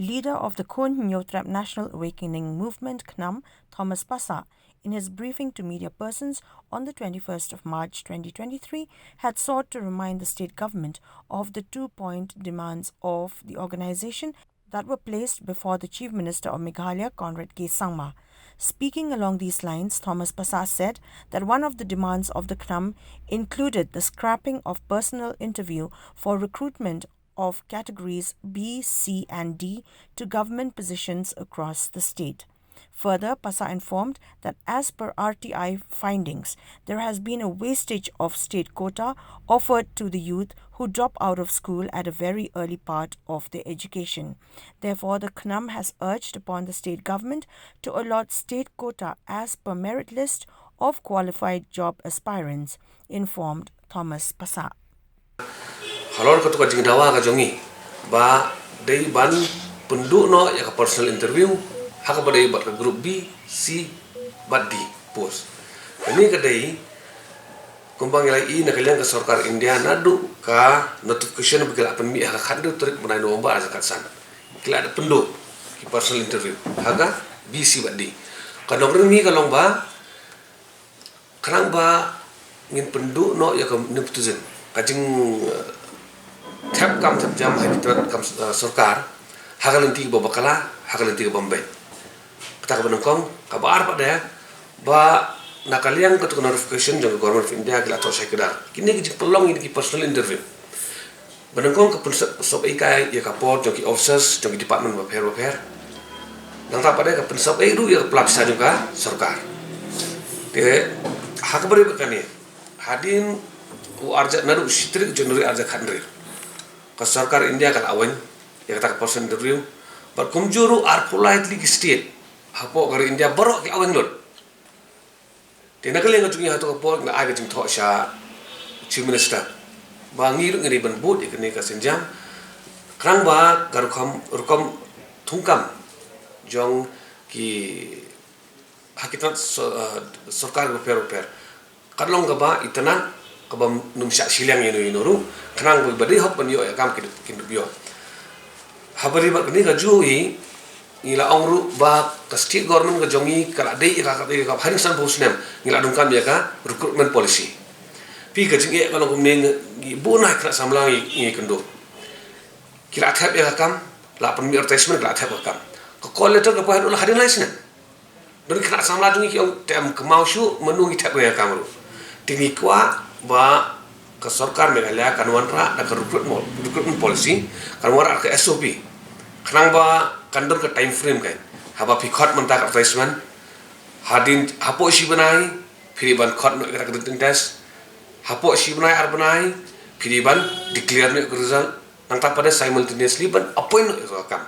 leader of the Khun Nyotrap National Awakening Movement (KNAM), Thomas Pasa, in his briefing to media persons on the 21st of March 2023, had sought to remind the state government of the 2-point demands of the organization that were placed before the Chief Minister of Meghalaya, Conrad K. Sangma. Speaking along these lines, Thomas Pasa said that one of the demands of the KNAM included the scrapping of personal interview for recruitment of categories B, C and D to government positions across the state. Further, Pasa informed that as per RTI findings, there has been a wastage of state quota offered to the youth who drop out of school at a very early part of their education. Therefore, the KNAM has urged upon the state government to allot state quota as per merit list of qualified job aspirants, informed Thomas Pasa. Halor ketua jingdawa ka jongi ba dei ban penduk no ya ka personal interview haka ba dei bat ka grup B, C, bat D post. Ini kadai kumbang ilai I na kalian ka sarkar India nadu ka notification bigala pemi haka khandu tarik menai nomba aja kat sana. Kila ada penduk ki personal interview haka B, C, bat D. Kanong remi kalong ba kanang ba ngin penduk no ya ka neptuzen kajing thep kam thep jam hai pitrat kam sarkar hagalanti ba bakala hagalanti ka Bombay kata ka banongkong ka baar pa daya ba nakaliang ka to notification jong government of India kila to sai kedar kini ki pelong ini ki personal interview banongkong ka pensop ikai ya ka port jong ki officers jong ki department of affairs nang ta pa daya ka pensop ru ya pelaksa juga sarkar te hak bari bakani hadin u arja nadu strik jonori arja khandri ka sarkar India kan awen ya kata person interview but kumjuru are politely state hapo kar India borok ki awen lor tina kali ngajungi hato ko na ai jing tho sha chief minister ba ngir ngiri ban bud ikne ka senjam krang ba gar rukom thungkam jong ki hakikat sarkar per kadlong ka ba itana kabam numsya silang inu kenang badi hop penyo ya kam kin bio habari ba kini ka jui ngila ongru ba ka state government ka jongi kala dei ka haring san posnem ngila dungkam ya ka recruitment policy pi ka jinge kalau kumne ngi bona kra samlang ngi kendo kila thap ya kam la pen mi advertisement la thap kam ka call letter ka pahan ulah harin laisna dari kena samla jungi ki ong tem kemau shu menungi thap ya kam ru tingi kwa ba ka sarkar Meghalaya kanwan ra da ka recruitment policy kanwan ra ka SOP kanang ba kandur ka time frame kai haba phikhot manta ka advertisement hadin hapo si banai phiriban khot no ka recruiting test hapo si banai ar banai phiriban declare no result nang ta pada simultaneously ban appoint no ka kam